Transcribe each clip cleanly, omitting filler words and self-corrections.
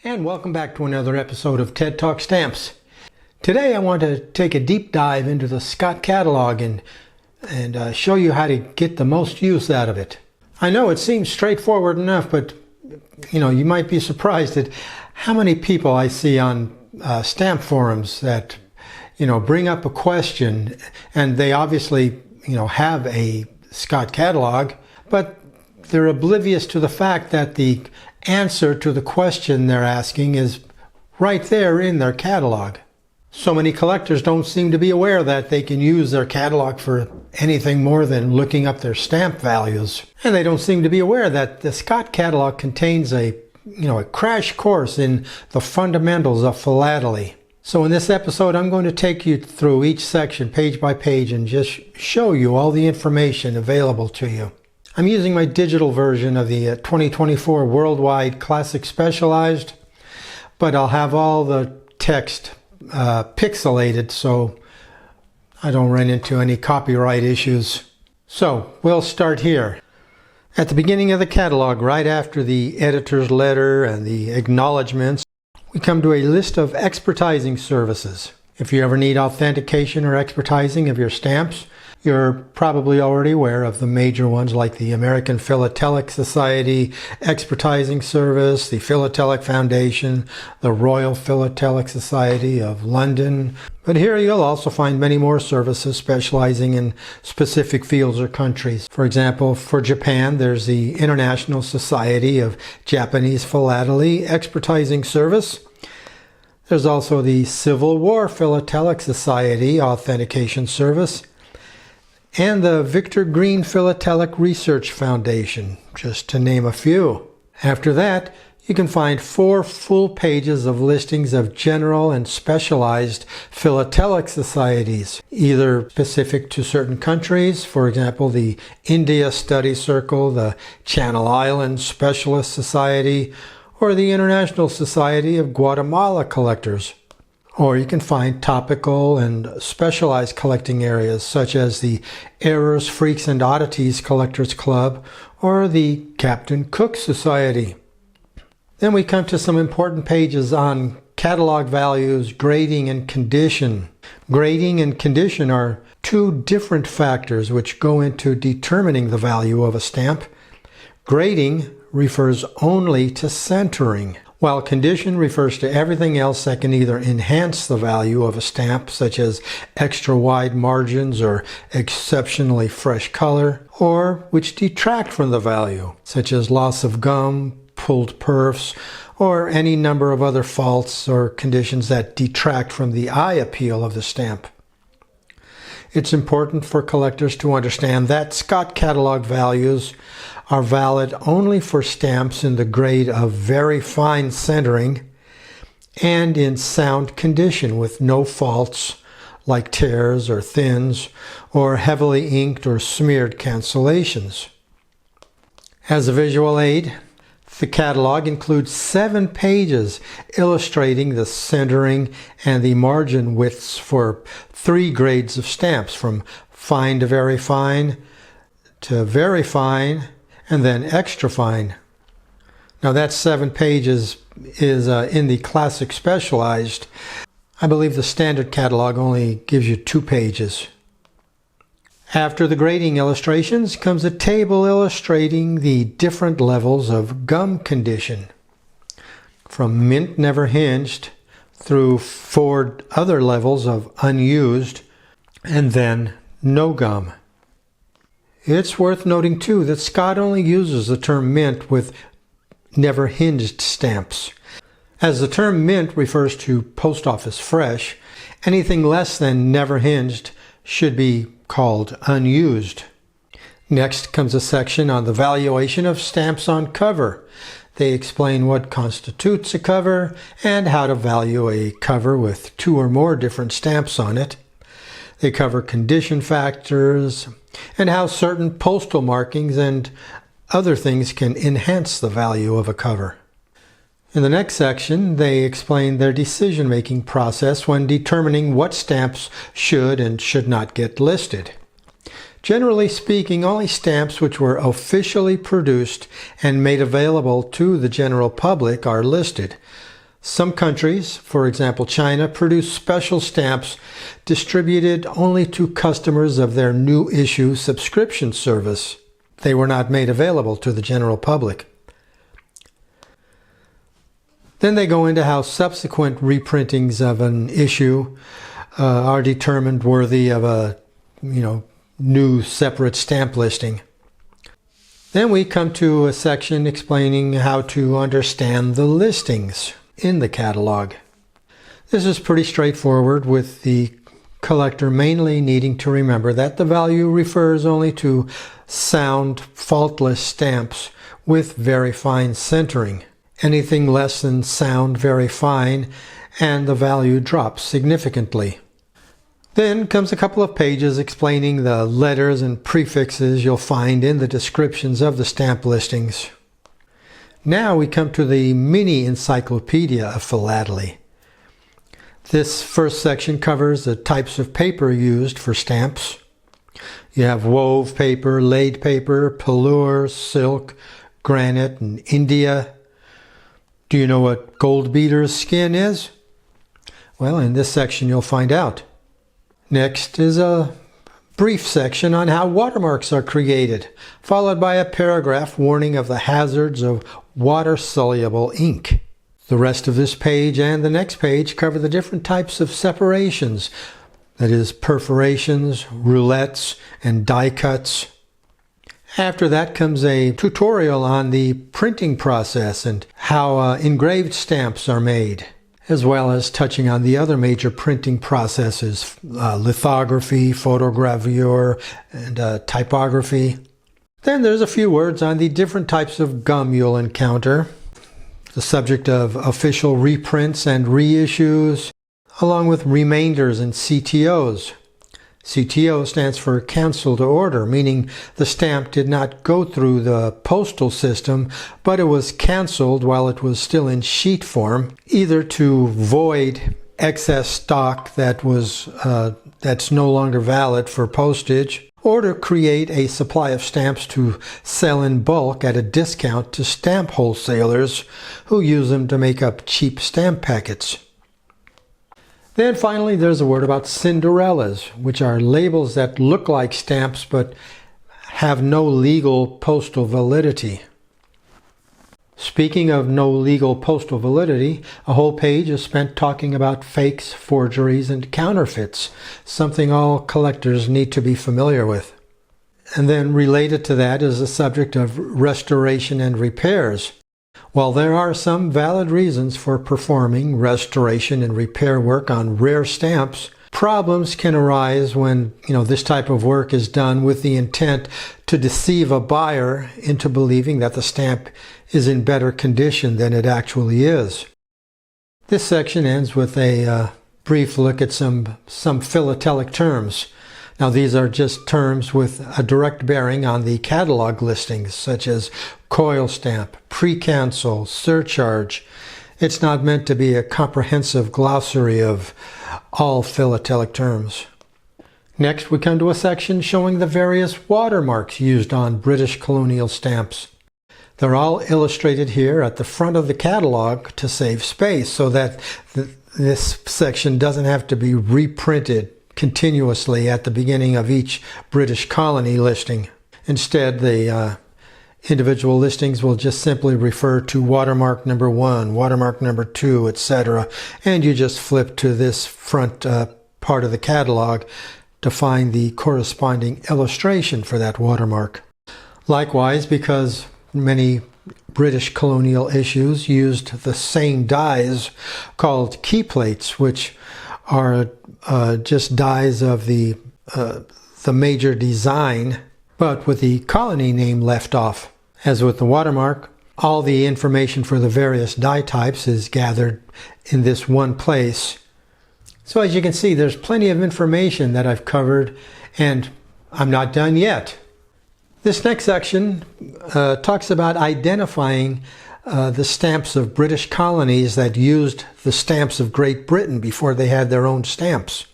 And welcome back to another episode of TED Talk Stamps. Today I want to take a deep dive into the Scott Catalogue and show you how to get the most use out of it. I know it seems straightforward enough, but you might be surprised at how many people I see on stamp forums that bring up a question, and they obviously have a Scott Catalogue, but they're oblivious to the fact that the answer to the question they're asking is right there in their catalog. So many collectors don't seem to be aware that they can use their catalog for anything more than looking up their stamp values. And they don't seem to be aware that the Scott Catalogue contains a crash course in the fundamentals of philately. So in this episode, I'm going to take you through each section page by page and just show you all the information available to you. I'm using my digital version of the 2024 Worldwide Classic Specialized, but I'll have all the text pixelated so I don't run into any copyright issues. So we'll start here. At the beginning of the catalog, right after the editor's letter and the acknowledgments, we come to a list of expertising services. If you ever need authentication or expertising of your stamps, you're probably already aware of the major ones like the American Philatelic Society Expertising Service, the Philatelic Foundation, the Royal Philatelic Society of London. But here you'll also find many more services specializing in specific fields or countries. For example, for Japan, there's the International Society of Japanese Philately Expertising Service. There's also the Civil War Philatelic Society Authentication Service, and the Victor Green Philatelic Research Foundation, just to name a few. After that, you can find 4 full pages of listings of general and specialized philatelic societies, either specific to certain countries, for example, the India Study Circle, the Channel Islands Specialist Society, or the International Society of Guatemala Collectors. Or you can find topical and specialized collecting areas such as the Errors, Freaks, and Oddities Collectors Club or the Captain Cook Society. Then we come to some important pages on catalog values, grading, and condition. Grading and condition are 2 different factors which go into determining the value of a stamp. Grading refers only to centering, while condition refers to everything else that can either enhance the value of a stamp, such as extra wide margins or exceptionally fresh color, or which detract from the value, such as loss of gum, pulled perfs, or any number of other faults or conditions that detract from the eye appeal of the stamp. It's important for collectors to understand that Scott Catalogue values are valid only for stamps in the grade of very fine centering and in sound condition with no faults like tears or thins or heavily inked or smeared cancellations. As a visual aid, the catalog includes 7 pages illustrating the centering and the margin widths for 3 grades of stamps, from fine to very fine, and then extra fine. Now that 7 pages is in the Classic Specialized. I believe the standard catalog only gives you 2 pages. After the grading illustrations comes a table illustrating the different levels of gum condition, from mint never hinged through 4 other levels of unused, and then no gum. It's worth noting too that Scott only uses the term mint with never hinged stamps. As the term mint refers to post office fresh, anything less than never hinged should be called unused. Next comes a section on the valuation of stamps on cover. They explain what constitutes a cover and how to value a cover with 2 or more different stamps on it. They cover condition factors and how certain postal markings and other things can enhance the value of a cover. In the next section, they explain their decision-making process when determining what stamps should and should not get listed. Generally speaking, only stamps which were officially produced and made available to the general public are listed. Some countries, for example China, produce special stamps distributed only to customers of their new issue subscription service. They were not made available to the general public. Then they go into how subsequent reprintings of an issue are determined worthy of a, new separate stamp listing. Then we come to a section explaining how to understand the listings in the catalog. This is pretty straightforward, with the collector mainly needing to remember that the value refers only to sound, faultless stamps with very fine centering. Anything less than sound, very fine, and the value drops significantly. Then comes a couple of pages explaining the letters and prefixes you'll find in the descriptions of the stamp listings. Now we come to the mini encyclopedia of philately. This first section covers the types of paper used for stamps. You have wove paper, laid paper, pelure, silk, granite, and India. Do you know what gold beater's skin is? Well, in this section you'll find out. Next is a brief section on how watermarks are created, followed by a paragraph warning of the hazards of water-soluble ink. The rest of this page and the next page cover the different types of separations, that is, perforations, roulettes, and die cuts. After that comes a tutorial on the printing process and how engraved stamps are made, as well as touching on the other major printing processes, lithography, photogravure, and typography. Then there's a few words on the different types of gum you'll encounter, the subject of official reprints and reissues, along with remainders and CTOs. CTO stands for cancel to order, meaning the stamp did not go through the postal system, but it was canceled while it was still in sheet form, either to void excess stock that's no longer valid for postage, or to create a supply of stamps to sell in bulk at a discount to stamp wholesalers who use them to make up cheap stamp packets. Then finally there's a word about Cinderellas, which are labels that look like stamps but have no legal postal validity. Speaking of no legal postal validity, a whole page is spent talking about fakes, forgeries, and counterfeits, something all collectors need to be familiar with. And then related to that is the subject of restoration and repairs. While there are some valid reasons for performing restoration and repair work on rare stamps, problems can arise when this type of work is done with the intent to deceive a buyer into believing that the stamp is in better condition than it actually is. This section ends with a brief look at some philatelic terms. Now these are just terms with a direct bearing on the catalog listings, such as coil stamp, pre-cancel, surcharge. It's not meant to be a comprehensive glossary of all philatelic terms. Next we come to a section showing the various watermarks used on British colonial stamps. They're all illustrated here at the front of the catalog to save space, so that this section doesn't have to be reprinted continuously at the beginning of each British colony listing. Instead, the individual listings will just simply refer to watermark number 1, watermark number 2, etc. And you just flip to this front part of the catalog to find the corresponding illustration for that watermark. Likewise, because many British colonial issues used the same dies called key plates, which are just dies of the major design, but with the colony name left off. As with the watermark, all the information for the various die types is gathered in this one place. So as you can see, there's plenty of information that I've covered, and I'm not done yet. This next section talks about identifying the stamps of British colonies that used the stamps of Great Britain before they had their own stamps.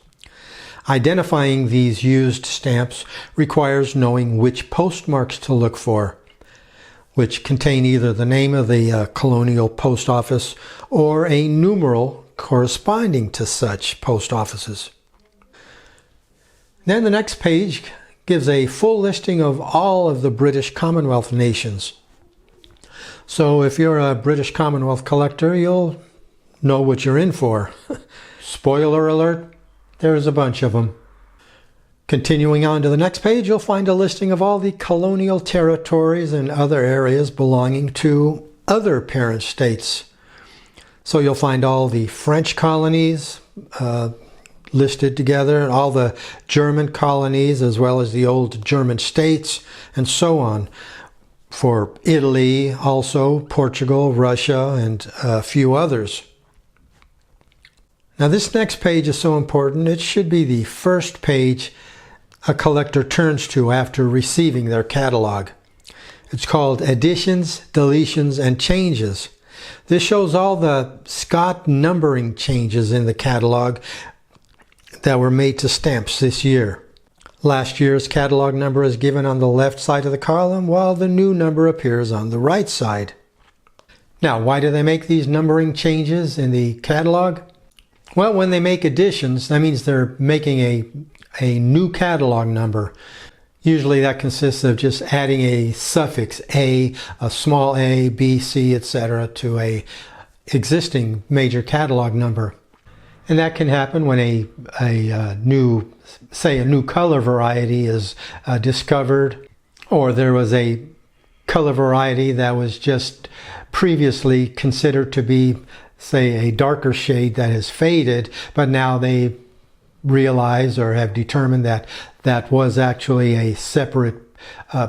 Identifying these used stamps requires knowing which postmarks to look for, which contain either the name of the colonial post office or a numeral corresponding to such post offices. Then the next page gives a full listing of all of the British Commonwealth nations. So if you're a British Commonwealth collector, you'll know what you're in for. Spoiler alert, there's a bunch of them. Continuing on to the next page, you'll find a listing of all the colonial territories and other areas belonging to other parent states. So you'll find all the French colonies listed together, and all the German colonies, as well as the old German states, and so on. For Italy, also Portugal, Russia, and a few others. Now this next page is so important, it should be the first page a collector turns to after receiving their catalog. It's called Additions, Deletions, and Changes. This shows all the Scott numbering changes in the catalog that were made to stamps this year. Last year's catalog number is given on the left side of the column, while the new number appears on the right side. Now, why do they make these numbering changes in the catalog? Well, when they make additions, that means they're making a new catalog number. Usually that consists of just adding a suffix a small a, b, c, etc. to a existing major catalog number. And that can happen when a new color variety is discovered, or there was a color variety that was just previously considered to be, say, a darker shade that has faded, but now they realize or have determined that that was actually a separate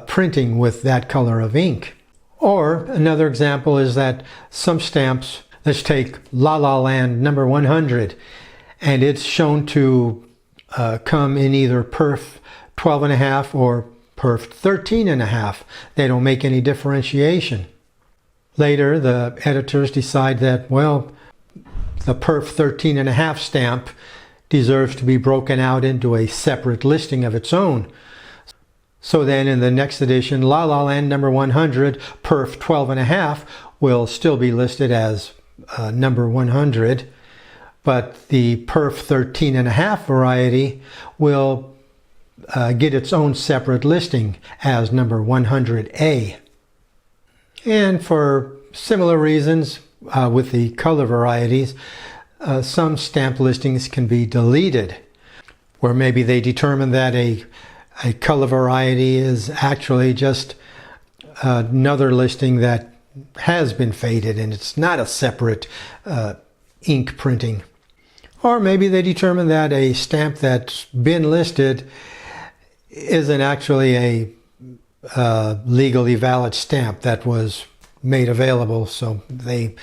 printing with that color of ink. Or another example is that some stamps, let's take La La Land number 100, and it's shown to come in either perf 12.5 or perf 13.5. They don't make any differentiation. Later, the editors decide that, well, the perf 13.5 stamp deserves to be broken out into a separate listing of its own. So then in the next edition, La La Land number 100, perf 12.5 will still be listed as number 100, but the perf 13.5 variety will get its own separate listing as number 100A. And for similar reasons with the color varieties, some stamp listings can be deleted, where maybe they determine that a color variety is actually just another listing that has been faded and it's not a separate ink printing. Or maybe they determine that a stamp that's been listed isn't actually a legally valid stamp that was made available, so they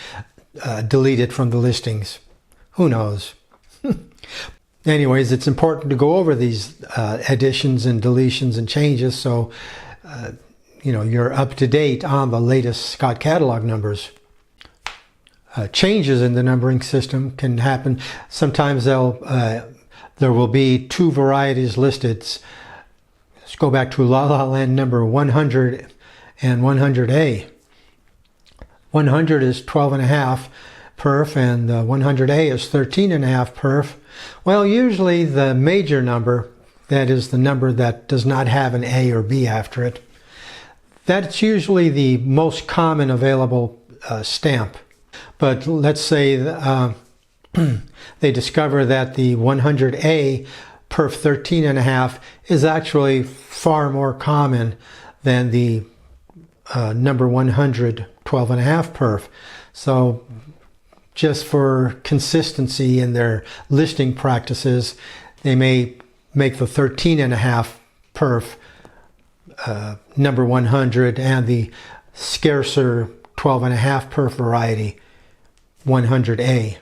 delete it from the listings. Who knows? Anyways, it's important to go over these additions and deletions and changes so you're up to date on the latest Scott Catalog numbers. Changes in the numbering system can happen. Sometimes there will be two varieties listed. Let's go back to La La Land number 100 and 100A. 100 is 12.5 perf and 100A is 13.5 perf. Well, usually the major number, that is the number that does not have an A or B after it, that's usually the most common available stamp. But let's say they discover that the 100A perf 13.5 is actually far more common than the number 100 12.5 perf. So just for consistency in their listing practices, they may make the 13.5 perf number 100 and the scarcer 12.5 perf variety 100A.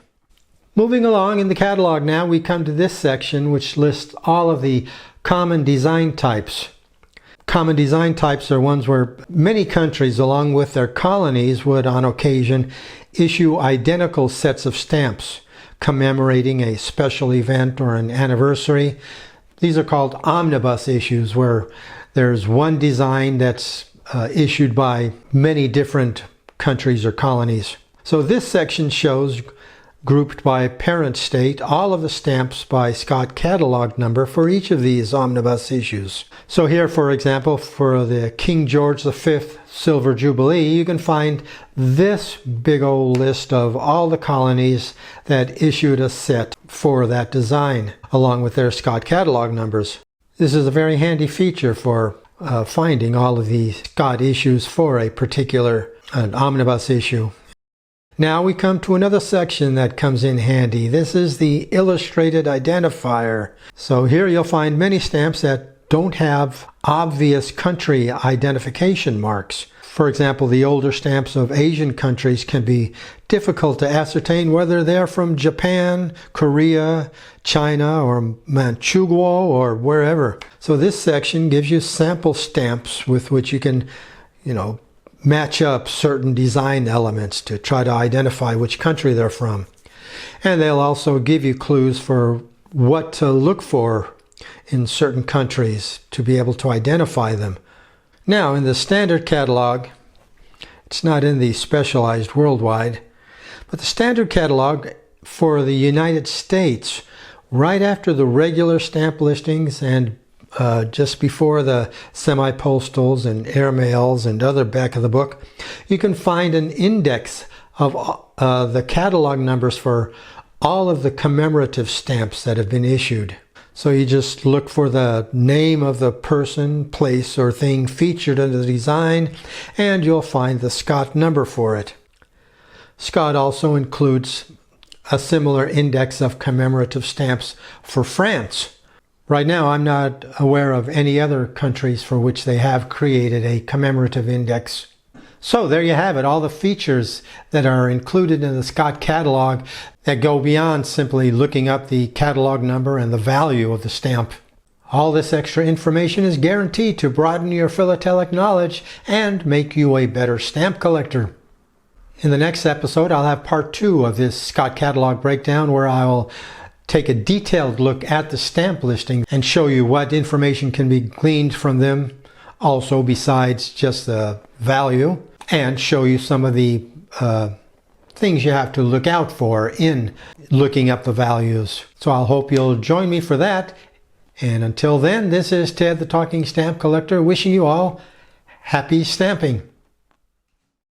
Moving along in the catalog now, we come to this section which lists all of the common design types. Common design types are ones where many countries, along with their colonies, would on occasion issue identical sets of stamps commemorating a special event or an anniversary. These are called omnibus issues, where there's one design that's issued by many different countries or colonies. So this section shows, grouped by parent state, all of the stamps by Scott Catalogue number for each of these omnibus issues. So here, for example, for the King George V Silver Jubilee, you can find this big old list of all the colonies that issued a set for that design, along with their Scott Catalogue numbers. This is a very handy feature for finding all of the Scott issues for a particular omnibus issue. Now we come to another section that comes in handy. This is the illustrated identifier. So here you'll find many stamps that don't have obvious country identification marks. For example, the older stamps of Asian countries can be difficult to ascertain whether they're from Japan, Korea, China, or Manchukuo, or wherever. So this section gives you sample stamps with which you can, match up certain design elements to try to identify which country they're from. And they'll also give you clues for what to look for in certain countries to be able to identify them. Now, in the standard catalog, it's not in the specialized worldwide, but the standard catalog for the United States, right after the regular stamp listings and just before the semi-postals and airmails and other back of the book, you can find an index of the catalog numbers for all of the commemorative stamps that have been issued. So you just look for the name of the person, place, or thing featured in the design, and you'll find the Scott number for it. Scott also includes a similar index of commemorative stamps for France. Right now, I'm not aware of any other countries for which they have created a commemorative index. So there you have it, all the features that are included in the Scott Catalog that go beyond simply looking up the catalog number and the value of the stamp. All this extra information is guaranteed to broaden your philatelic knowledge and make you a better stamp collector. In the next episode, I'll have part 2 of this Scott Catalog breakdown, where I will take a detailed look at the stamp listing and show you what information can be gleaned from them, also besides just the value, and show you some of the things you have to look out for in looking up the values. So I'll hope you'll join me for that. And until then, this is Ted the Talking Stamp Collector, wishing you all happy stamping.